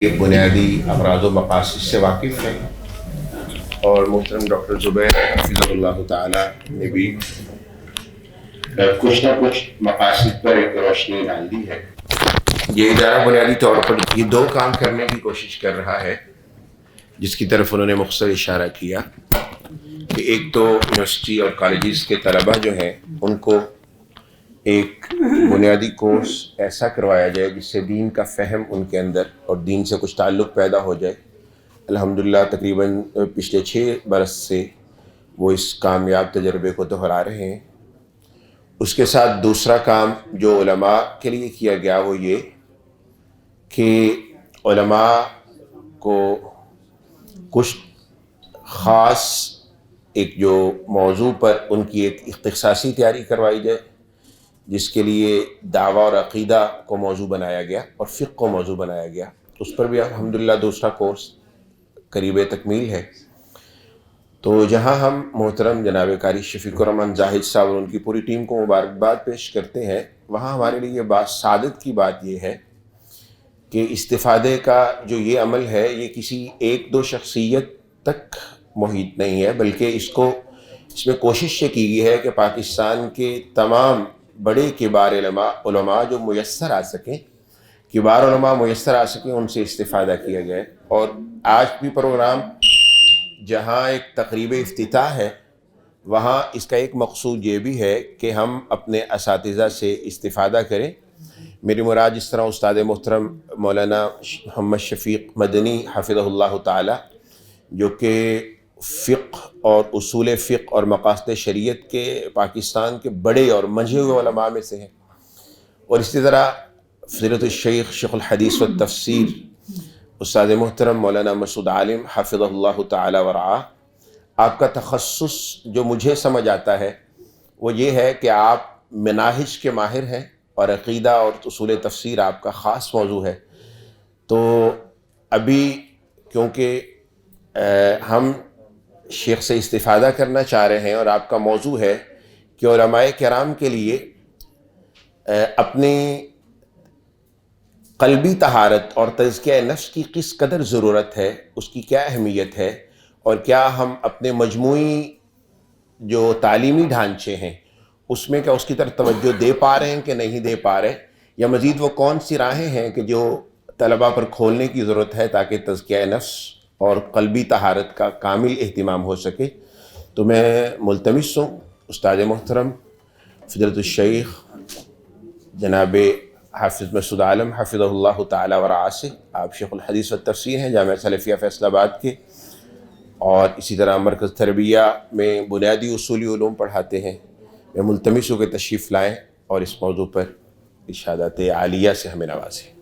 یہ بنیادی اغراض و مقاصد سے واقف ہیں اور محترم ڈاکٹر زبیر حفظہ اللہ تعالی نے بھی کچھ نہ کچھ مقاصد پر ایک روشنی ڈال دی ہے۔ یہ ادارہ بنیادی طور پر یہ دو کام کرنے کی کوشش کر رہا ہے جس کی طرف انہوں نے مختصر اشارہ کیا کہ ایک تو یونیورسٹی اور کالجز کے طلباء جو ہیں ان کو ایک بنیادی کورس ایسا کروایا جائے جس سے دین کا فہم ان کے اندر اور دین سے کچھ تعلق پیدا ہو جائے۔ الحمدللہ تقریباً پچھلے 6 برس سے وہ اس کامیاب تجربے کو دہرا رہے ہیں۔ اس کے ساتھ دوسرا کام جو علماء کے لیے کیا گیا وہ یہ کہ علماء کو کچھ خاص ایک جو موضوع پر ان کی ایک اختصاصی تیاری کروائی جائے جس کے لیے دعویٰ اور عقیدہ کو موضوع بنایا گیا اور فقہ کو موضوع بنایا گیا۔ اس پر بھی الحمدللہ دوسرا کورس قریب تکمیل ہے۔ تو جہاں ہم محترم جناب قاری شفیق الرحمن زاہد صاحب اور ان کی پوری ٹیم کو مبارکباد پیش کرتے ہیں، وہاں ہمارے لیے بات سعادت کی بات یہ ہے کہ استفادے کا جو یہ عمل ہے یہ کسی ایک دو شخصیت تک محیط نہیں ہے، بلکہ اس میں کوشش یہ کی گئی ہے کہ پاکستان کے تمام بڑے کبار علماء جو میسر آ سکیں، کبار علماء میسر آ سکیں، ان سے استفادہ کیا گیا۔ اور آج بھی پروگرام جہاں ایک تقریب افتتاح ہے وہاں اس کا ایک مقصود یہ بھی ہے کہ ہم اپنے اساتذہ سے استفادہ کریں۔ میری مراد جس طرح استاد محترم مولانا محمد شفیق مدنی حفظہ اللہ تعالی جو کہ فقہ اور اصول فقہ اور مقاصد شریعت کے پاکستان کے بڑے اور منجھے ہوئے علماء میں سے ہیں، اور اسی طرح فضیلت الشیخ شیخ الحدیث والتفسیر استاد محترم مولانا مسعود عالم حفظہ اللہ تعالی ورعاہ، آپ کا تخصص جو مجھے سمجھ آتا ہے وہ یہ ہے کہ آپ مناہج کے ماہر ہیں اور عقیدہ اور اصول تفسیر آپ کا خاص موضوع ہے۔ تو ابھی کیونکہ ہم شیخ سے استفادہ کرنا چاہ رہے ہیں اور آپ کا موضوع ہے کہ علماء کرام کے لیے اپنی قلبی طہارت اور تزکیہ نفس کی کس قدر ضرورت ہے، اس کی کیا اہمیت ہے، اور کیا ہم اپنے مجموعی جو تعلیمی ڈھانچے ہیں اس میں کیا اس کی طرف توجہ دے پا رہے ہیں کہ نہیں دے پا رہے، یا مزید وہ کون سی راہیں ہیں کہ جو طلباء پر کھولنے کی ضرورت ہے تاکہ تزکیہ نفس اور قلبی طہارت کا کامل اہتمام ہو سکے۔ تو میں ملتمس ہوں استاد محترم فضیلت الشیخ جناب حافظ مسعود عالم حفظہ اللہ تعالی ورعاہ سے، آپ شیخ الحدیث والتفسیر ہیں جامعہ سلفیہ فیصل آباد کے، اور اسی طرح مرکز تربیہ میں بنیادی اصولی علوم پڑھاتے ہیں۔ میں ملتمس ہوں کہ تشریف لائیں اور اس موضوع پر ارشادات عالیہ سے ہمیں نوازیں۔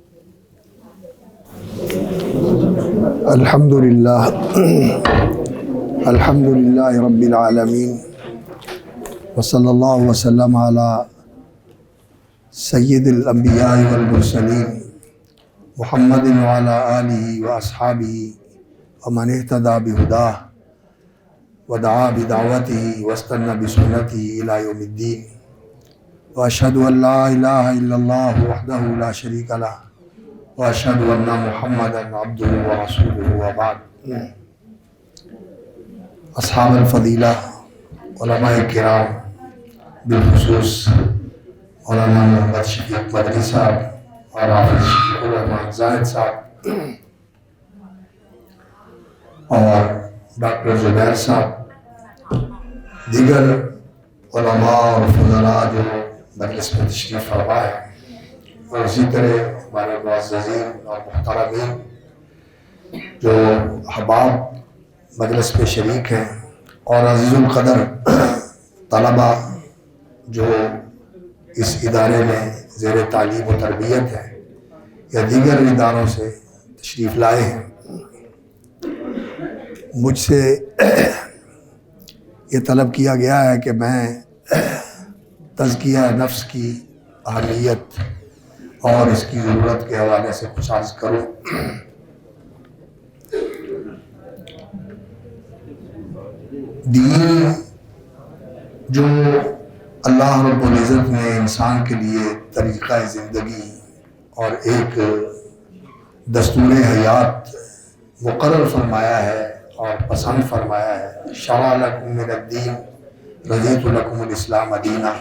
الحمدللہ رب العالمین وصلی اللہ وسلم علی سید الانبیاء والمرسلین محمد وعلی آلہ واصحابہ ومن اہتدی بہداہ ودعا بدعوتہ واستنى بسنتہ الی یوم الدین، واشہد ان لا الہ الا اللہ وحدہ لا شریک لہ واشہد ان محمدا عبدہ ورسولہ وبعد۔ اصحاب الفضیلہ علماء کرام بالخصوص مولانا محمد شفیق مدنی صاحب اور حافظ شفیق الرحمن زاہد صاحب اور ڈاکٹر زبیر صاحب، دیگر علماء اور فضلاء جو مجلس میں تشریف فرما ہے، اور اسی طرح ہمارے معززین اور محترمین جو احباب مجلس میں شریک ہیں، اور عزیز القدر طلباء جو اس ادارے میں زیر تعلیم و تربیت ہے یا دیگر اداروں سے تشریف لائے ہیں۔ مجھ سے یہ طلب کیا گیا ہے کہ میں تزکیہ نفس کی اہمیت اور اس کی ضرورت کے حوالے سے کچھ عرض کروں۔ دین جو اللہ رب العزت نے انسان کے لیے طریقہ زندگی اور ایک دستور حیات مقرر فرمایا ہے اور پسند فرمایا ہے. شرع لکم من الدین رضیت لکم الاسلام دینا.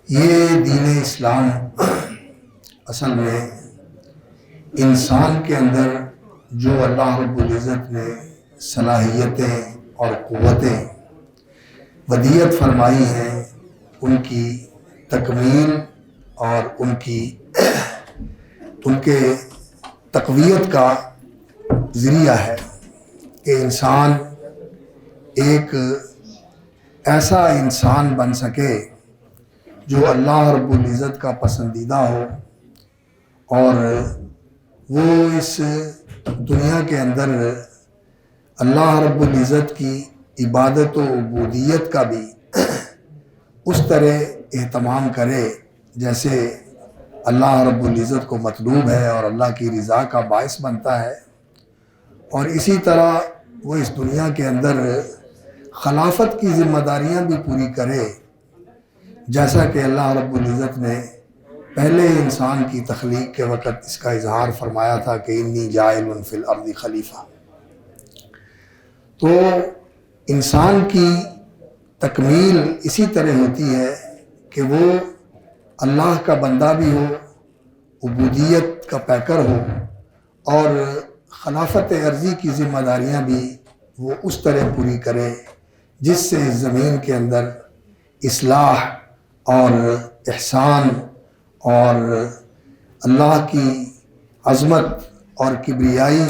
یہ دین اسلام اصل میں انسان کے اندر جو اللہ رب العزت نے صلاحیتیں اور قوتیں ودیعت فرمائی ہیں ان کی تکمیل اور ان کے تقویت کا ذریعہ ہے کہ انسان ایک ایسا انسان بن سکے جو اللہ رب العزت کا پسندیدہ ہو اور وہ اس دنیا کے اندر اللہ رب العزت کی عبادت و عبودیت کا بھی اس طرح اہتمام کرے جیسے اللہ رب العزت کو مطلوب ہے اور اللہ کی رضا کا باعث بنتا ہے. اور اسی طرح وہ اس دنیا کے اندر خلافت کی ذمہ داریاں بھی پوری کرے جیسا کہ اللہ رب العزت نے پہلے انسان کی تخلیق کے وقت اس کا اظہار فرمایا تھا کہ انی جاعل فی الارض خلیفہ. تو انسان کی تکمیل اسی طرح ہوتی ہے کہ وہ اللہ کا بندہ بھی ہو، عبودیت کا پیکر ہو اور خلافت عرضی کی ذمہ داریاں بھی وہ اس طرح پوری کرے جس سے زمین کے اندر اصلاح اور احسان اور اللہ کی عظمت اور کبریائی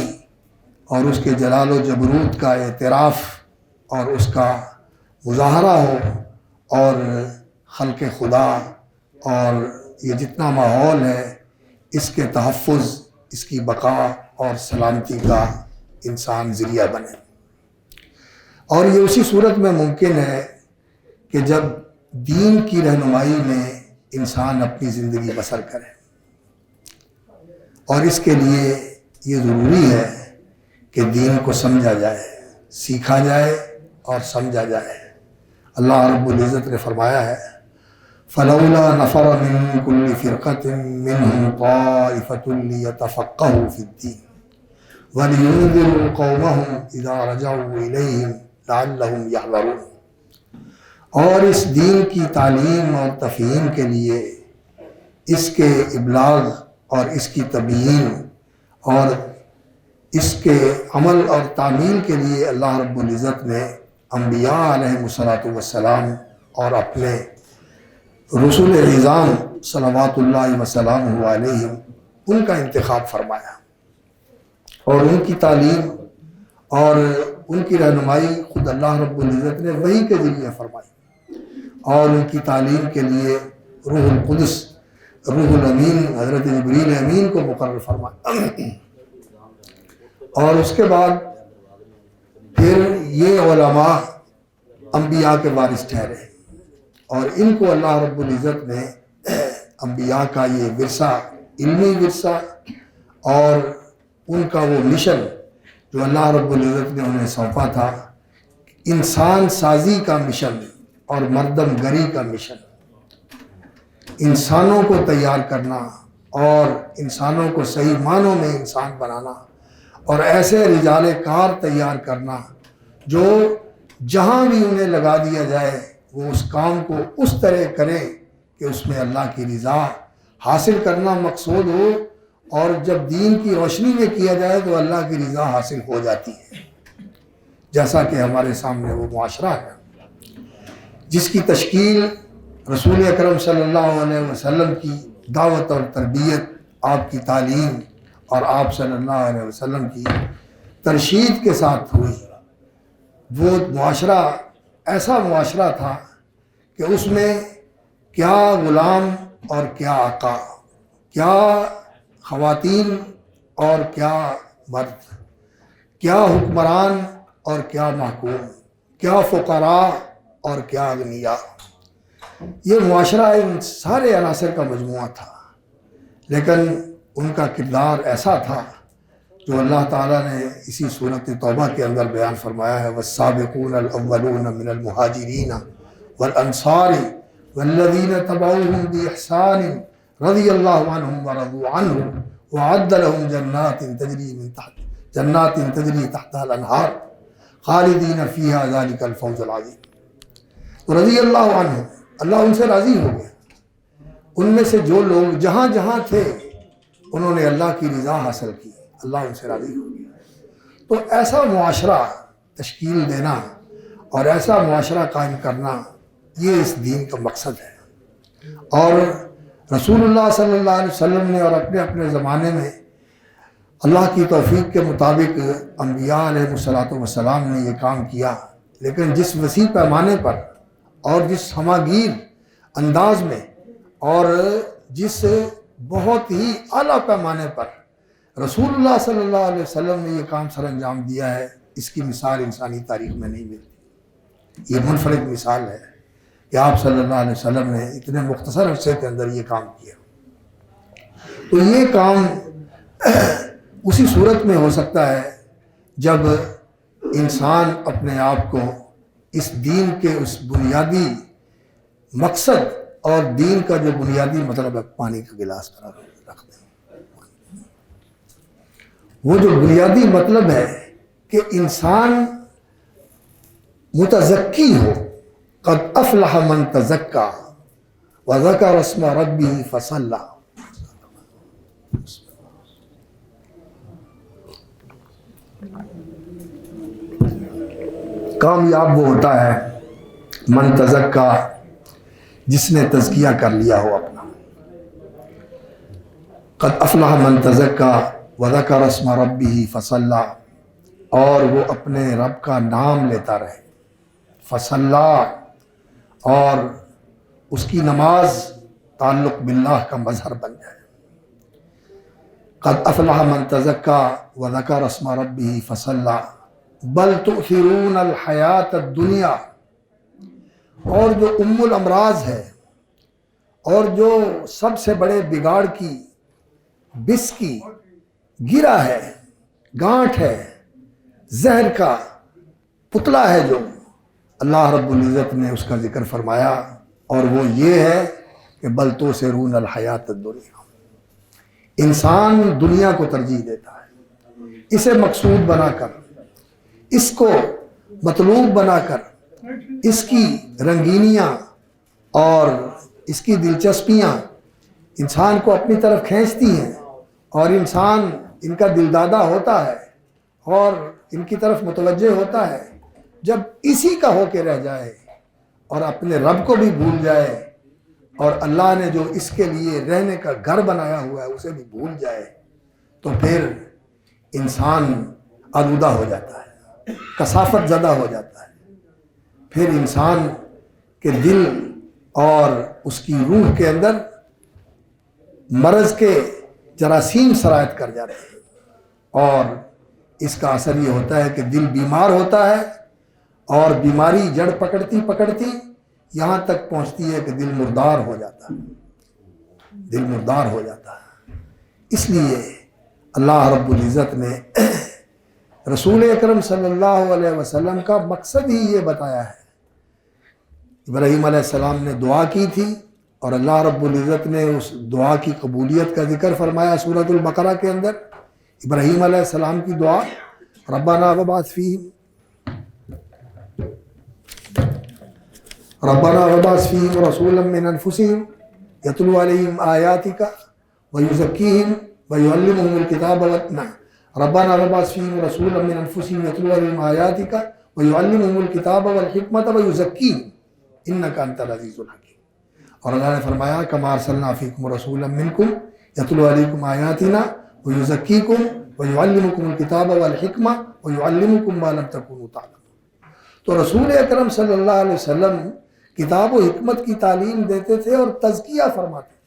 اور اس کے جلال و جبروت کا اعتراف اور اس کا مظاہرہ ہو اور خلق خدا اور یہ جتنا ماحول ہے اس کے تحفظ، اس کی بقا اور سلامتی کا انسان ذریعہ بنے. اور یہ اسی صورت میں ممکن ہے کہ جب دین کی رہنمائی میں انسان اپنی زندگی بسر کرے. اور اس کے لیے یہ ضروری ہے کہ دین کو سمجھا جائے، سیکھا جائے اور سمجھا جائے. اللہ رب العزت نے فرمایا ہے فَلَوْلَا نَفَرَ مِن كُلِّ فِرْقَةٍ مِّنْهُمْ طَائِفَةٌ لِيَتَفَقَّهُوا فِي الدِّينِ وَلِيُنذِرُوا قَوْمَهُمْ إِذَا رَجَعُوا إِلَيْهِمْ لَعَلَّهُمْ يَحْذَرُونَ. اور اس دین کی تعلیم اور تفہیم کے لیے، اس کے ابلاغ اور اس کی تبیین اور اس کے عمل اور تعمیل کے لیے اللہ رب العزت نے انبیاء علیہ السلام اور اپنے رسول اعظام صلوات اللہ وسلامہ علیہم ان کا انتخاب فرمایا اور ان کی تعلیم اور ان کی رہنمائی خود اللہ رب العزت نے وحی کے ذریعے فرمائی اور ان کی تعلیم کے لیے روح القدس، روح الامین حضرت جبریل امین کو مقرر فرمایا. اور اس کے بعد پھر یہ علماء انبیاء کے وارث ٹھہرے اور ان کو اللہ رب العزت نے انبیاء کا یہ ورثہ، علمی ورثہ اور ان کا وہ مشن جو اللہ رب العزت نے انہیں سونپا تھا، انسان سازی کا مشن اور مردم گری کا مشن، انسانوں کو تیار کرنا اور انسانوں کو صحیح معنوں میں انسان بنانا اور ایسے رجال کار تیار کرنا جو جہاں بھی انہیں لگا دیا جائے وہ اس کام کو اس طرح کریں کہ اس میں اللہ کی رضا حاصل کرنا مقصود ہو، اور جب دین کی روشنی میں کیا جائے تو اللہ کی رضا حاصل ہو جاتی ہے. جیسا کہ ہمارے سامنے وہ معاشرہ ہے جس کی تشکیل رسول اکرم صلی اللہ علیہ وسلم کی دعوت اور تربیت، آپ کی تعلیم اور آپ صلی اللہ علیہ وسلم کی ترشید کے ساتھ ہوئی. وہ معاشرہ ایسا معاشرہ تھا کہ اس میں کیا غلام اور کیا آقا، کیا خواتین اور کیا مرد، کیا حکمران اور کیا محکوم، کیا فقراء اور کیا اغنیاء. یہ معاشرہ ان سارے عناصر کا مجموعہ تھا، لیکن ان کا کردار ایسا تھا جو اللہ تعالیٰ نے اسی صورت توبہ کے اندر بیان فرمایا ہے والسابقون الاولون من المہاجرین والانصار والذین تبعوهم بإحسان رضی اللہ عنہم ورضوا عنہ وعد لهم جنات تجری تحتها الانہار خالدین فیہا ذلک الفوز العظیم. تو رضی اللہ عنہ، اللہ ان سے راضی ہو گیا. ان میں سے جو لوگ جہاں جہاں تھے انہوں نے اللہ کی رضا حاصل کی، اللہ ان سے راضی ہو گیا. تو ایسا معاشرہ تشکیل دینا اور ایسا معاشرہ قائم کرنا، یہ اس دین کا مقصد ہے. اور رسول اللہ صلی اللہ علیہ وسلم نے اور اپنے اپنے زمانے میں اللہ کی توفیق کے مطابق انبیاء علیہ الصلوۃ والسلام نے یہ کام کیا. لیکن جس وسیع پیمانے پر اور جس ہماگیر انداز میں اور جس بہت ہی اعلیٰ پیمانے پر رسول اللہ صلی اللہ علیہ وسلم نے یہ کام سر انجام دیا ہے، اس کی مثال انسانی تاریخ میں نہیں ملتی. یہ منفرد مثال ہے کہ آپ صلی اللہ علیہ وسلم نے اتنے مختصر عرصے کے اندر یہ کام کیا. تو یہ کام اسی صورت میں ہو سکتا ہے جب انسان اپنے آپ کو اس دین کے اس بنیادی مقصد اور دین کا جو بنیادی مطلب ہے پانی کا گلاس پر رکھ دیں. وہ جو بنیادی مطلب ہے کہ انسان متزکی ہو. قد افلح من تزکا وذکر اسم ربہ فصلی. کامیاب وہ ہوتا ہے من تزکا، جس نے تزکیہ کر لیا ہو اپنا. قد افلح من تزکا وذکر اسم ربہ فصلی، اور وہ اپنے رب کا نام لیتا رہے. فصلی، اور اس کی نماز تعلق باللہ کا مظہر بن جائے. قد افلح من تزکا وذکر اسم ربہ فصلی بل تؤثرون الحیات الدنیا. اور جو ام الامراض ہے اور جو سب سے بڑے بگاڑ کی بس کی گرہ ہے، گانٹھ ہے، زہر کا پتلا ہے، جو اللہ رب العزت نے اس کا ذکر فرمایا، اور وہ یہ ہے کہ بل تؤثرون الحیات الدنیا. انسان دنیا کو ترجیح دیتا ہے، اسے مقصود بنا کر، اس کو مطلوب بنا کر، اس کی رنگینیاں اور اس کی دلچسپیاں انسان کو اپنی طرف کھینچتی ہیں، اور انسان ان کا دلدادہ ہوتا ہے اور ان کی طرف متوجہ ہوتا ہے. جب اسی کا ہو کے رہ جائے اور اپنے رب کو بھی بھول جائے اور اللہ نے جو اس کے لیے رہنے کا گھر بنایا ہوا ہے اسے بھی بھول جائے، تو پھر انسان آلودہ ہو جاتا ہے، کثافت زدہ ہو جاتا ہے. پھر انسان کے دل اور اس کی روح کے اندر مرض کے جراثیم سرایت کر جاتے ہیں، اور اس کا اثر یہ ہوتا ہے کہ دل بیمار ہوتا ہے، اور بیماری جڑ پکڑتی پکڑتی یہاں تک پہنچتی ہے کہ دل مردار ہو جاتا ہے. دل مردار ہو جاتا ہے. اس لیے اللہ رب العزت نے رسول اکرم صلی اللہ علیہ وسلم کا مقصد ہی یہ بتایا ہے. ابراہیم علیہ السلام نے دعا کی تھی، اور اللہ رب العزت نے اس دعا کی قبولیت کا ذکر فرمایا سورۃ البقرہ کے اندر. ابراہیم علیہ السلام کی دعا، ربنا وبعث فیہم رسولا من انفسہم یتلو علیہم آیاتک ویزکیہم ویعلمہم الکتاب ربنا وبعث فیہم رسولا من انفسہم یتلو علیہم آیاتک ویعلمہم الکتاب والحکمۃ ویزکیہم انک انت العزیز الحکیم. اور اللہ نے فرمایا کما ارسلنا فیکم رسولا منکم یتلو علیکم آیاتنا ویزکیکم ویعلمکم الکتاب والحکمہ ویعلمکم ما لم تکونوا تعلمون. تو رسول اکرم صلی اللہ علیہ وسلم کتاب و حکمت کی تعلیم دیتے تھے اور تزکیہ فرماتے تھے،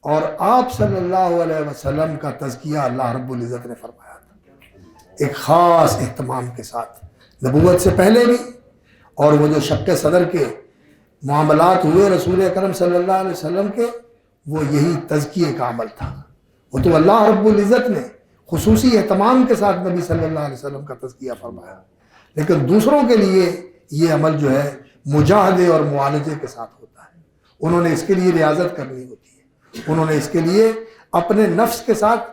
اور آپ صلی اللہ علیہ وسلم کا تزکیہ اللہ رب العزت نے فرمایا تھا ایک خاص اہتمام کے ساتھ، نبوت سے پہلے بھی. اور وہ جو شق صدر کے معاملات ہوئے رسول اکرم صلی اللہ علیہ وسلم کے، وہ یہی تزکیے کا عمل تھا. وہ تو اللہ رب العزت نے خصوصی اہتمام کے ساتھ نبی صلی اللہ علیہ وسلم کا تزکیہ فرمایا، لیکن دوسروں کے لیے یہ عمل جو ہے مجاہدے اور معالجے کے ساتھ ہوتا ہے. انہوں نے اس کے لیے ریاضت کرنی ہوتی ہے، انہوں نے اس کے لیے اپنے نفس کے ساتھ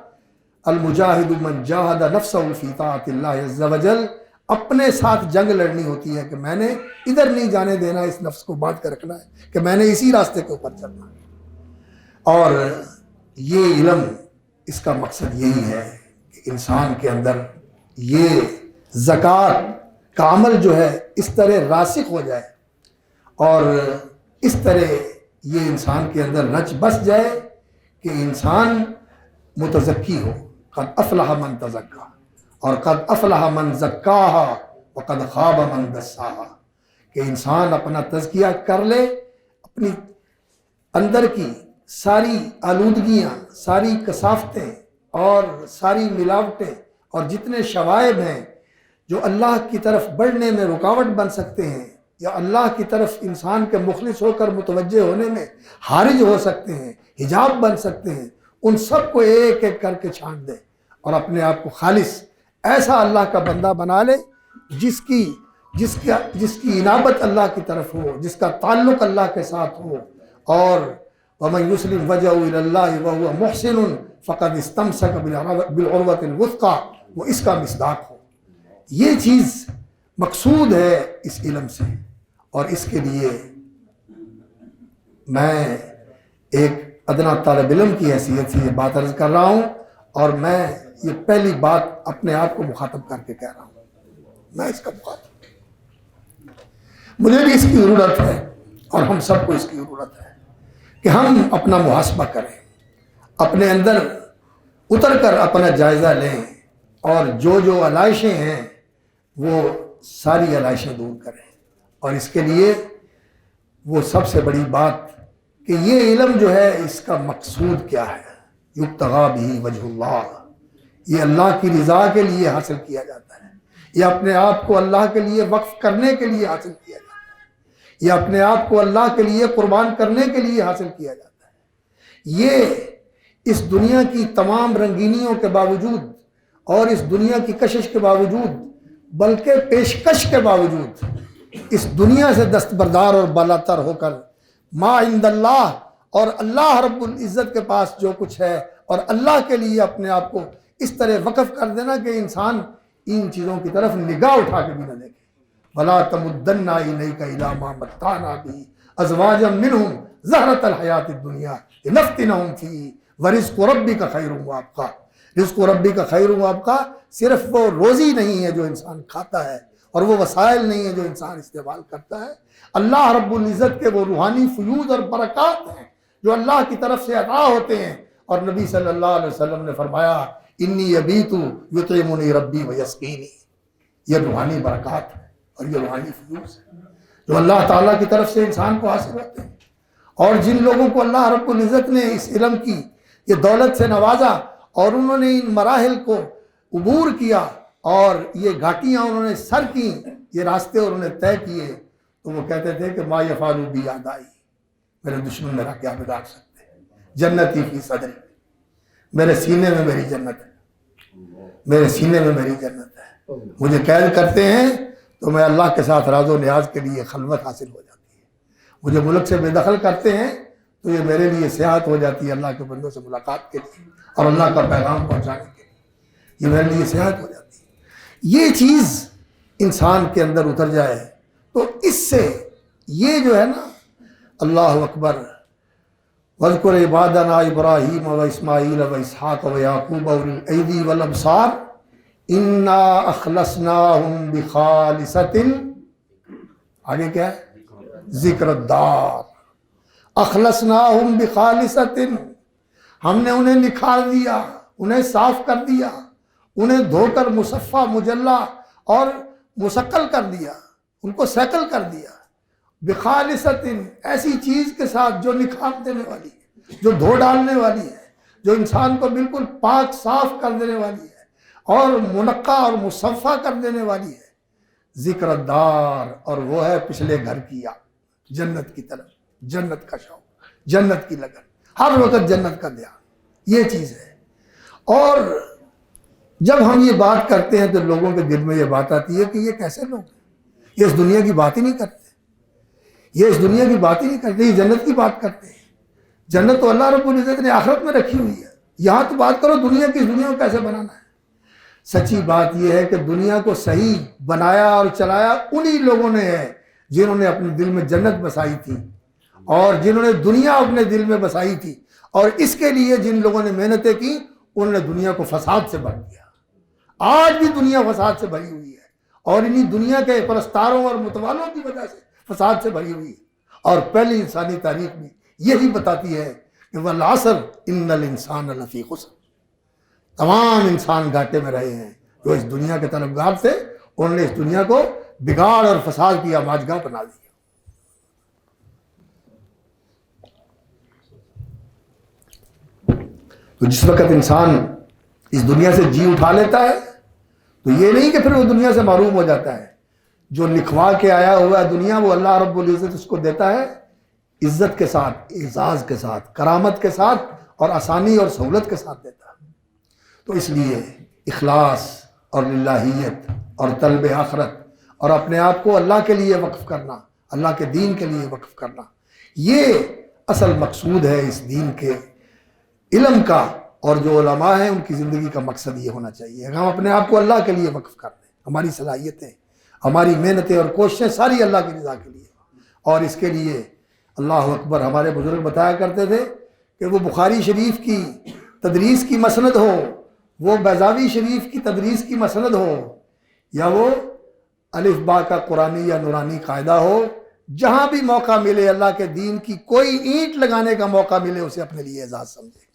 المجاہد من جاہد نفسہ فی طاعت اللہ عز وجل، اپنے ساتھ جنگ لڑنی ہوتی ہے کہ میں نے ادھر نہیں جانے دینا، اس نفس کو باندھ کے رکھنا ہے کہ میں نے اسی راستے کے اوپر چلنا ہے۔ اور یہ علم، اس کا مقصد یہی ہے کہ انسان کے اندر یہ زکوٰۃ کا عمل جو ہے اس طرح راسخ ہو جائے اور اس طرح یہ انسان کے اندر رچ بس جائے کہ انسان متزکی ہو۔ قد افلح من تزکا اور قد افلح من زکاہا وقد خاب من دساہا، کہ انسان اپنا تزکیہ کر لے، اپنی اندر کی ساری آلودگیاں، ساری کثافتیں اور ساری ملاوٹیں اور جتنے شوائب ہیں جو اللہ کی طرف بڑھنے میں رکاوٹ بن سکتے ہیں یا اللہ کی طرف انسان کے مخلص ہو کر متوجہ ہونے میں حارج ہو سکتے ہیں، حجاب بن سکتے ہیں، ان سب کو ایک ایک کر کے چھانٹ دے اور اپنے آپ کو خالص ایسا اللہ کا بندہ بنا لے جس کی انابت اللہ کی طرف ہو، جس کا تعلق اللہ کے ساتھ ہو۔ اور وَمَن يُسْلِمْ وَجْهَهُ إِلَى اللَّهِ وَهُوَ مُحْسِنٌ فَقَدِ اسْتَمْسَكَ بِالْعُرْوَةِ الْوُثْقَىٰ، وہ اس کا مصداق ہو۔ یہ چیز مقصود ہے اس علم سے، اور اس کے لیے میں ایک ادنا طالب علم کی حیثیت سے یہ بات عرض کر رہا ہوں، اور میں یہ پہلی بات اپنے آپ کو مخاطب کر کے کہہ رہا ہوں، میں اس کا مخاطب، مجھے بھی اس کی ضرورت ہے اور ہم سب کو اس کی ضرورت ہے کہ ہم اپنا محاسبہ کریں، اپنے اندر اتر کر اپنا جائزہ لیں اور جو علائشیں ہیں وہ ساری علائشیں دور کریں۔ اور اس کے لیے وہ سب سے بڑی بات کہ یہ علم جو ہے اس کا مقصود کیا ہے، یبتغیٰ بہ وجہ اللہ، یہ اللہ کی رضا کے لیے حاصل کیا جاتا ہے، یہ اپنے آپ کو اللہ کے لیے وقف کرنے کے لیے حاصل کیا جاتا ہے، یہ اپنے آپ کو اللہ کے لیے قربان کرنے کے لیے حاصل کیا جاتا ہے۔ یہ اس دنیا کی تمام رنگینیوں کے باوجود اور اس دنیا کی کشش کے باوجود، بلکہ پیشکش کے باوجود، اس دنیا سے دستبردار اور بالاتر ہو کر ما عند اللہ اور اللہ رب العزت کے پاس جو کچھ ہے، اور اللہ کے لیے اپنے آپ کو اس طرح وقف کر دینا کہ انسان ان چیزوں کی طرف نگاہ اٹھا کے بھی نہ دیکھے۔ وَلَا تَمُدَّنَّ عَيْنَيْكَ إِلَىٰ مَا مَتَّعْنَا بِهِ أَزْوَاجًا مِّنْهُمْ زَهْرَةَ الْحَيَاةِ الدُّنْيَا لِنَفْتِنَهُمْ فِيهِ وَرِزْقُ رَبِّكَ خَيْرٌ وَأَبْقَىٰ۔ رزق ربک خیر وابقیٰ صرف وہ روزی نہیں ہے جو انسان کھاتا ہے، اور وہ وسائل نہیں ہے جو انسان استعمال کرتا ہے، اللہ رب العزت کے وہ روحانی فیوض اور برکات ہیں جو اللہ کی طرف سے عطا ہوتے ہیں۔ اور نبی صلی اللہ علیہ وسلم نے فرمایا انی یبیت یطعمنی ربی ویسقینی، یہ روحانی برکات ہے اور یہ روحانی فیوض ہے جو اللہ تعالیٰ کی طرف سے انسان کو حاصل ہوتے ہیں۔ اور جن لوگوں کو اللہ رب العزت نے اس علم کی یہ دولت سے نوازا اور انہوں نے ان مراحل کو عبور کیا اور یہ گھاٹیاں انہوں نے سر کی، یہ راستے انہوں نے طے کیے، تو وہ کہتے تھے کہ ما یفعل بی اعدائی، میرے دشمن میرا کیا بگاڑ سکتے ہیں، جنتی فی صدری، میرے سینے میں میری جنت ہے، میرے سینے میں میری جنت ہے، مجھے قید کرتے ہیں تو میں اللہ کے ساتھ راز و نیاز کے لیے خلوت حاصل ہو جاتی ہے، مجھے ملک سے بے دخل کرتے ہیں تو یہ میرے لیے سیاحت ہو جاتی ہے اللہ کے بندوں سے ملاقات کے لیے اور اللہ کا پیغام پہنچانے کے لیے، یہ میرے لیے سیاحت ہو جاتی ہے۔ یہ چیز انسان کے اندر اتر جائے تو اس سے یہ جو ہے نا، اللہ اکبر، وَاذْكُرْ عِبَادَنَا إِبْرَاهِيمَ وَإِسْمَاعِيلَ وَإِسْحَاقَ وَيَعْقُوبَ أُولِي الْأَيْدِي وَالْأَبْصَارِ إِنَّا أَخْلَصْنَاهُمْ بِخَالِصَةٍ، آگے کیا ہے، ذکر الدار، اخلصناہم بخالصۃ، ہم نے انہیں نکھار دیا، انہیں صاف کر دیا، انہیں دھو کر مصفہ مجلہ اور مسقل کر دیا، ان کو سیکل کر دیا، بخالصۃ، ایسی چیز کے ساتھ جو نکھار دینے والی ہے، جو دھو ڈالنے والی ہے، جو انسان کو بالکل پاک صاف کر دینے والی ہے اور منقع اور مصفہ کر دینے والی ہے، ذکر الدار، اور وہ ہے پچھلے گھر کی یاد، جنت کی طرف، جنت کا شوق، جنت کی لگن، ہر وقت جنت کا دھیان، یہ چیز ہے۔ اور جب ہم یہ بات کرتے ہیں تو لوگوں کے دل میں یہ بات آتی ہے کہ یہ کیسے لوگ ہیں، یہ اس دنیا کی بات ہی نہیں کرتے، یہ اس دنیا کی بات ہی نہیں کرتے، یہ جنت کی بات کرتے ہیں۔ جنت تو اللہ رب العزت نے آخرت میں رکھی ہوئی ہے، یہاں تو بات کرو دنیا کی، دنیا کو کیسے بنانا ہے۔ سچی بات یہ ہے کہ دنیا کو صحیح بنایا اور چلایا انہی لوگوں نے ہے جنہوں نے اپنے دل میں جنت بسائی تھی، اور جنہوں نے دنیا اپنے دل میں بسائی تھی، اور اس کے لیے جن لوگوں نے محنتیں کی انہوں نے دنیا کو فساد سے بھر دیا۔ آج بھی دنیا فساد سے بھری ہوئی ہے، اور انہی دنیا کے پرستاروں اور متوالوں کی وجہ سے فساد سے بھری ہوئی ہے۔ اور پہلی انسانی تاریخ بھی یہی بتاتی ہے کہ والعصر ان الانسان لفی خسر، تمام انسان گھاٹے میں رہے ہیں جو اس دنیا کے طلبگار تھے، انہوں نے اس دنیا کو بگاڑ اور فساد کی آماجگاہ بنا دیا۔ تو جس وقت انسان اس دنیا سے جی اٹھا لیتا ہے تو یہ نہیں کہ پھر وہ دنیا سے معروم ہو جاتا ہے۔ جو لکھوا کے آیا ہوا ہے دنیا، وہ اللہ رب العزت اس کو دیتا ہے عزت کے ساتھ، اعزاز کے ساتھ، کرامت کے ساتھ، اور آسانی اور سہولت کے ساتھ دیتا ہے۔ تو اس لیے اخلاص اور للہیت اور طلب آخرت اور اپنے آپ کو اللہ کے لیے وقف کرنا، اللہ کے دین کے لیے وقف کرنا، یہ اصل مقصود ہے اس دین کے علم کا۔ اور جو علماء ہیں ان کی زندگی کا مقصد یہ ہونا چاہیے کہ ہم اپنے آپ کو اللہ کے لیے وقف کر دیں، ہماری صلاحیتیں، ہماری محنتیں اور کوششیں ساری اللہ کی رضا کے لیے۔ اور اس کے لیے اللہ اکبر، ہمارے بزرگ بتایا کرتے تھے کہ وہ بخاری شریف کی تدریس کی مسند ہو، وہ بیضاوی شریف کی تدریس کی مسند ہو، یا وہ الف با کا قرآنی یا نورانی قاعدہ ہو، جہاں بھی موقع ملے اللہ کے دین کی کوئی اینٹ لگانے کا موقع ملے اسے اپنے لیے اعزاز سمجھے۔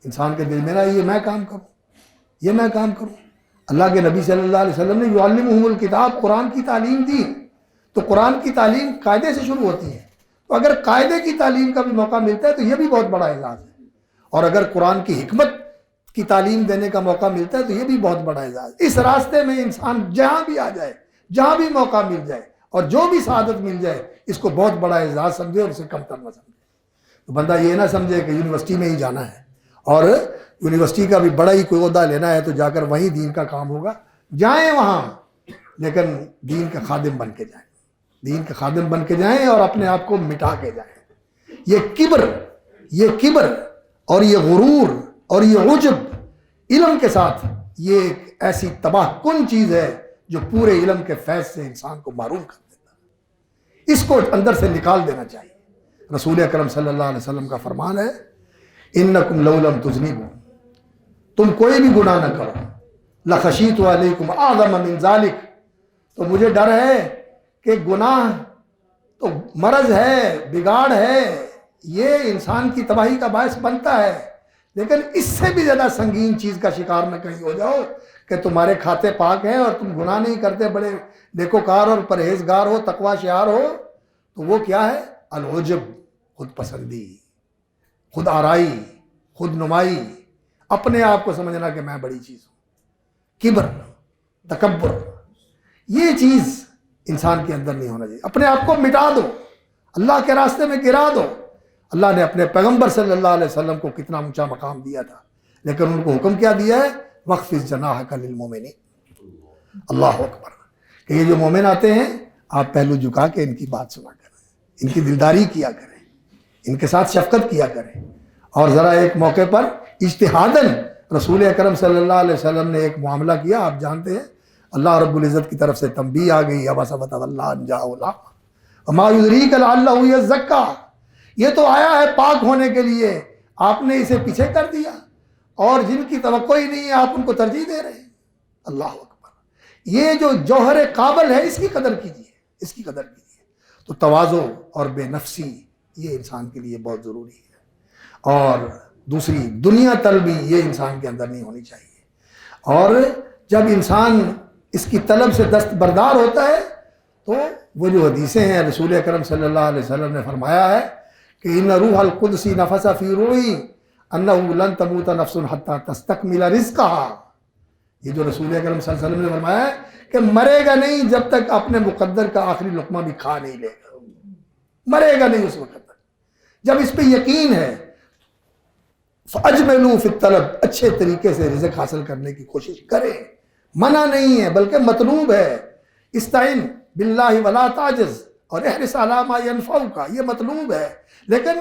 انسان کے دل میں نہ یہ میں کام کروں، یہ میں کام کروں۔ اللہ کے نبی صلی اللہ علیہ وسلم نے یعلمہم الکتاب، قرآن کی تعلیم دی، تو قرآن کی تعلیم قاعدے سے شروع ہوتی ہے۔ تو اگر قاعدے کی تعلیم کا بھی موقع ملتا ہے تو یہ بھی بہت بڑا اعزاز ہے، اور اگر قرآن کی حکمت کی تعلیم دینے کا موقع ملتا ہے تو یہ بھی بہت بڑا اعزاز ہے۔ اس راستے میں انسان جہاں بھی آ جائے، جہاں بھی موقع مل جائے اور جو بھی سعادت مل جائے، اس کو بہت بڑا اعزاز سمجھے اور اسے کم تر نہ سمجھے۔ تو بندہ یہ نہ سمجھے کہ یونیورسٹی میں ہی جانا ہے اور یونیورسٹی کا بھی بڑا ہی کوئی عہدہ لینا ہے تو جا کر وہیں دین کا کام ہوگا۔ جائیں وہاں، لیکن دین کا خادم بن کے جائیں، دین کے خادم بن کے جائیں اور اپنے آپ کو مٹا کے جائیں۔ یہ کبر اور یہ غرور اور یہ عجب علم کے ساتھ یہ ایک ایسی تباہ کن چیز ہے جو پورے علم کے فیض سے انسان کو محروم کر دیتا ہے۔ اس کو اندر سے نکال دینا چاہیے۔ رسول اکرم صلی اللہ علیہ وسلم کا فرمان ہے انکم لو لم تذنبوا، تم کوئی بھی گناہ نہ کرو، لخشیت علیکم اعظم من ذلک، تو مجھے ڈر ہے کہ گناہ تو مرض ہے، بگاڑ ہے، یہ انسان کی تباہی کا باعث بنتا ہے، لیکن اس سے بھی زیادہ سنگین چیز کا شکار نہ کہیں ہو جاؤ کہ تمہارے کھاتے پاک ہیں اور تم گناہ نہیں کرتے، بڑے نیکوکار اور پرہیزگار ہو، تقوی شعار ہو، تو وہ کیا ہے؟ العجب، خود پسندی، خود آرائی، خود نمائی، اپنے آپ کو سمجھنا کہ میں بڑی چیز ہوں، کبر، تکبر، یہ چیز انسان کے اندر نہیں ہونا چاہیے۔ اپنے آپ کو مٹا دو، اللہ کے راستے میں گرا دو۔ اللہ نے اپنے پیغمبر صلی اللہ علیہ وسلم کو کتنا اونچا مقام دیا تھا، لیکن ان کو حکم کیا دیا ہے؟ وَخْفِضْ جَنَاحَكَ لِلْمُؤْمِنِينَ۔ اللہ اکبر، کہ یہ جو مومن آتے ہیں آپ پہلو جھکا کے ان کی بات سنا کریں، ان کی دلداری کیا کریں، ان کے ساتھ شفقت کیا کریں، اور ذرا ایک موقع پر اجتہاداً رسول اکرم صلی اللہ علیہ وسلم نے ایک معاملہ کیا، آپ جانتے ہیں اللہ رب العزت کی طرف سے تنبیہ آ گئی، عَبَسَ وَتَوَلَّىٰ أَن جَاءَهُ الْأَعْمَىٰ وَمَا يُدْرِيكَ لَعَلَّهُ يَزَّكَّىٰ، یہ تو آیا ہے پاک ہونے کے لیے، آپ نے اسے پیچھے کر دیا، اور جن کی توقع ہی نہیں ہے آپ ان کو ترجیح دے رہے ہیں۔ اللہ اکبر، یہ جو جوہر قابل ہے اس کی قدر کیجیے، اس کی قدر کیجیے۔ تو تواضع اور بے نفسی یہ انسان کے لیے بہت ضروری ہے، اور دوسری دنیا طلبی یہ انسان کے اندر نہیں ہونی چاہیے۔ اور جب انسان اس کی طلب سے دستبردار ہوتا ہے تو وہ جو حدیثیں ہیں رسول اکرم صلی اللہ علیہ وسلم نے فرمایا ہے کہ ان روح القدس نفث فی روحی انہ لن تموت نفس حتی تستکمل رزقها، یہ جو رسول اکرم صلی اللہ علیہ وسلم نے فرمایا ہے کہ مرے گا نہیں جب تک اپنے مقدر کا آخری لقمہ بھی کھا نہیں لے گا، مرے گا نہیں اس وقت تک۔ جب اس پہ یقین ہے فَأَجْمِلُوا فِي الطَّلَبِ، اچھے طریقے سے رزق حاصل کرنے کی کوشش کریں، منع نہیں ہے بلکہ مطلوب ہے۔ استعن باللہ ولا تعجز، اور احرص علی ما ینفعک، یہ مطلوب ہے، لیکن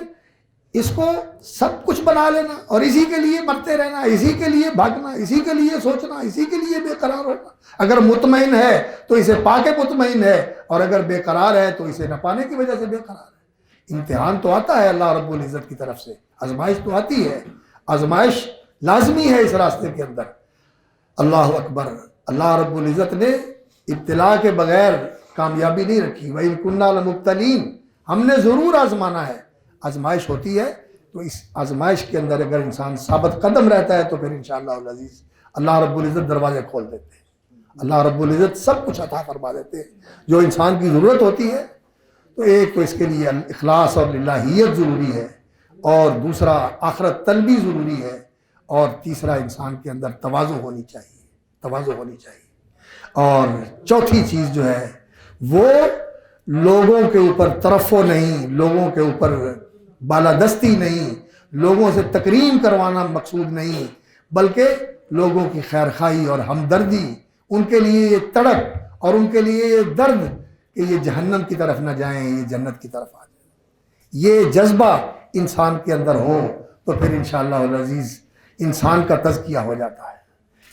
اس کو سب کچھ بنا لینا اور اسی کے لیے مرتے رہنا، اسی کے لیے بھاگنا، اسی کے لیے سوچنا، اسی کے لیے بے قرار ہونا۔ اگر مطمئن ہے تو اسے پا کے مطمئن ہے، اور اگر بے قرار ہے تو اسے نہ پانے کی وجہ سے بے قرار ہے۔ امتحان تو آتا ہے اللہ رب العزت کی طرف سے، آزمائش تو آتی ہے، آزمائش لازمی ہے اس راستے کے اندر۔ اللہ اکبر، اللہ رب العزت نے ابتلا کے بغیر کامیابی نہیں رکھی۔ وَإِن كُنَّا لَمُبْتَلِينَ، ہم نے ضرور آزمانا ہے، آزمائش ہوتی ہے، تو اس آزمائش کے اندر اگر انسان ثابت قدم رہتا ہے تو پھر انشاءاللہ العزیز اللہ رب العزت دروازے کھول دیتے ہیں، اللہ رب العزت سب کچھ عطا فرما دیتے ہیں جو انسان کی ضرورت ہوتی ہے۔ تو ایک تو اس کے لیے اخلاص اور للہیت ضروری ہے، اور دوسرا آخرت طلبی ضروری ہے، اور تیسرا انسان کے اندر تواضع ہونی چاہیے، تواضع ہونی چاہیے۔ اور چوتھی چیز جو ہے وہ لوگوں کے اوپر ترفع نہیں، لوگوں کے اوپر بالادستی نہیں، لوگوں سے تکریم کروانا مقصود نہیں، بلکہ لوگوں کی خیر خواہی اور ہمدردی، ان کے لیے یہ تڑپ اور ان کے لیے یہ درد کہ یہ جہنم کی طرف نہ جائیں، یہ جنت کی طرف آ جائیں، یہ جذبہ انسان کے اندر ہو تو پھر انشاءاللہ العزیز انسان کا تزکیہ ہو جاتا ہے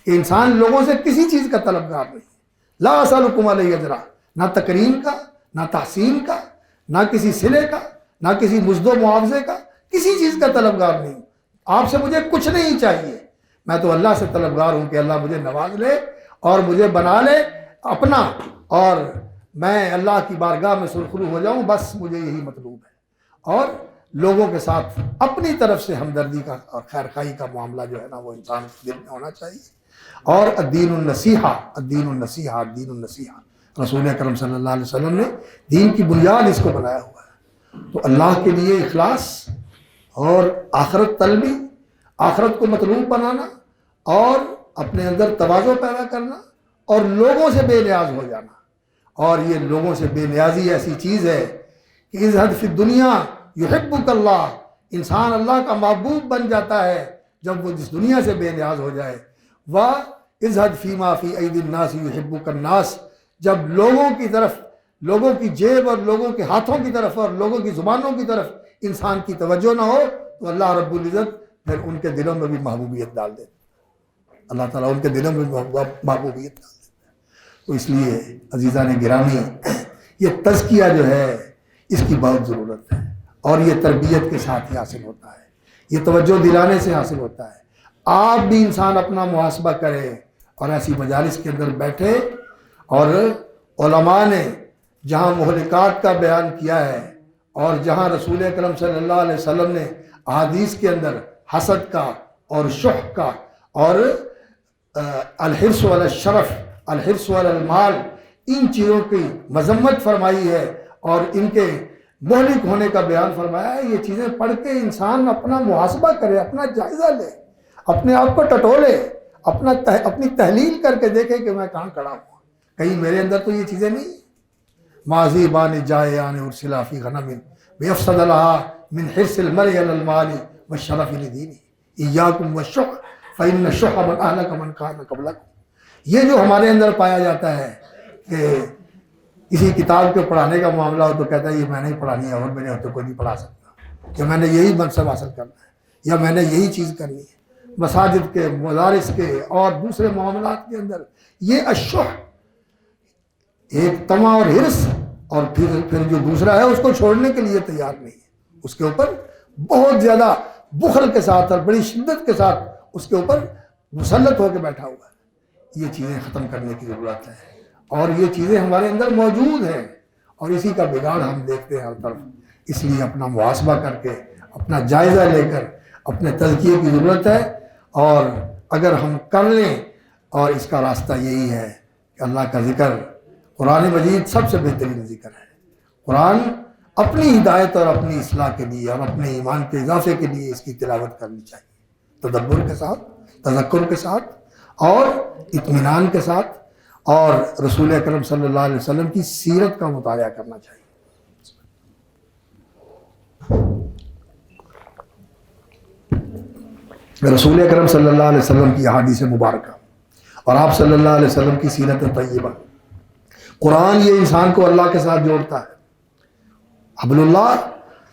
کہ انسان لوگوں سے کسی چیز کا طلبگار نہیں۔ لا اسألکم علیہ اجرا، نہ تکریم کا، نہ تحسین کا، نہ کسی صلے کا، نہ کسی مزد و معاوضے کا، کسی چیز کا طلبگار نہیں ہوں۔ آپ سے مجھے کچھ نہیں چاہیے، میں تو اللہ سے طلبگار ہوں کہ اللہ مجھے نواز لے اور مجھے بنا لے اپنا، اور میں اللہ کی بارگاہ میں سرخرو ہو جاؤں، بس مجھے یہی مطلوب ہے۔ اور لوگوں کے ساتھ اپنی طرف سے ہمدردی کا اور خیر خواہی کا معاملہ جو ہے نا وہ انسان کے دل میں ہونا چاہیے۔ اور الدین النصیحہ، الدین النصیحہ، الدین النصیحہ، رسول اکرم صلی اللہ علیہ وسلم نے دین کی بنیاد اس کو بنایا ہوا ہے۔ تو اللہ کے لیے اخلاص اور آخرت طلبی، آخرت کو مطلوب بنانا، اور اپنے اندر تواضع پیدا کرنا، اور لوگوں سے بے نیاز ہو جانا۔ اور یہ لوگوں سے بے نیازی ایسی چیز ہے کہ ازہد فی الدنیا یحبک اللہ، انسان اللہ کا محبوب بن جاتا ہے جب وہ جس دنیا سے بے نیاز ہو جائے۔ وَإِزْهَدْ فِي مَا فِي أَيْدِي النَّاسِ يُحِبُّكَ النَّاسِ، جب لوگوں کی طرف، لوگوں کی جیب اور لوگوں کے ہاتھوں کی طرف اور لوگوں کی زبانوں کی طرف انسان کی توجہ نہ ہو تو اللہ رب العزت پھر ان کے دلوں میں بھی محبوبیت ڈال دیتا ہے، اللہ تعالیٰ ان کے دلوں میں بھی محبوبیت ڈال دیتا ہے۔ تو اس لیے عزیزان گرامی، یہ تزکیہ جو ہے اس کی بہت ضرورت ہے، اور یہ تربیت کے ساتھ ہی حاصل ہوتا ہے، یہ توجہ دلانے سے حاصل ہوتا ہے۔ آپ بھی انسان اپنا محاسبہ کرے اور ایسی مجالس کے اندر بیٹھے، اور علماء نے جہاں مہلکات کا بیان کیا ہے، اور جہاں رسول اکرم صلی اللہ علیہ وسلم نے احادیث کے اندر حسد کا اور شح کا اور الحرص علی الشرف، الحرص علی المال، ان چیزوں کی مذمت فرمائی ہے اور ان کے مہلک ہونے کا بیان فرمایا ہے، یہ چیزیں پڑھ کے انسان اپنا محاسبہ کرے، اپنا جائزہ لے، اپنے آپ کو ٹٹولے، اپنی تحلیل کر کے دیکھے کہ میں کہاں کھڑا ہوں، کہیں میرے اندر تو یہ چیزیں نہیں۔ ماضی بان جائعان ارسلا فی غنم بیفسد لها من حرص المرء علی المال والشرف لدینہ ایاکم والشح فإن الشح من اہلک من کان قبلکم۔ یہ جو ہمارے اندر پایا جاتا ہے کہ کسی کتاب کے پڑھانے کا معاملہ ہو تو کہتا ہے یہ میں نے پڑھانی ہے اور میرے ہوتے کوئی نہیں پڑھا سکتا، کہ میں نے یہی منصب حاصل کرنا ہے یا میں نے یہی چیز کرنی ہے۔ مساجد کے، مدارس کے اور دوسرے معاملات کے اندر یہ الشح، ایک طمع اور حرص، اور پھر جو دوسرا ہے اس کو چھوڑنے کے لیے تیار نہیں ہے، اس کے اوپر بہت زیادہ بخل کے ساتھ اور بڑی شدت کے ساتھ اس کے اوپر مسلط ہو کے بیٹھا ہوا ہے۔ یہ چیزیں ختم کرنے کی ضرورت ہے، اور یہ چیزیں ہمارے اندر موجود ہیں، اور اسی کا بگاڑ ہم دیکھتے ہیں ہر طرف۔ اس لیے اپنا محاسبہ کر کے، اپنا جائزہ لے کر اپنے تزکیے کی ضرورت ہے، اور اگر ہم کر لیں، اور اس کا راستہ یہی ہے کہ اللہ کا ذکر، قرآن مجید سب سے بہترین ذکر ہے۔ قرآن اپنی ہدایت اور اپنی اصلاح کے لیے اور اپنے ایمان کے اضافے کے لیے اس کی تلاوت کرنی چاہیے، تدبر کے ساتھ، تذکر کے ساتھ اور اطمینان کے ساتھ، اور رسول اکرم صلی اللہ علیہ وسلم کی سیرت کا مطالعہ کرنا چاہیے۔ رسول اکرم صلی اللہ علیہ وسلم کی احادیث مبارکہ اور آپ صلی اللہ علیہ وسلم کی سیرت طیبہ، قرآن یہ انسان کو اللہ کے ساتھ جوڑتا ہے۔ حبل اللہ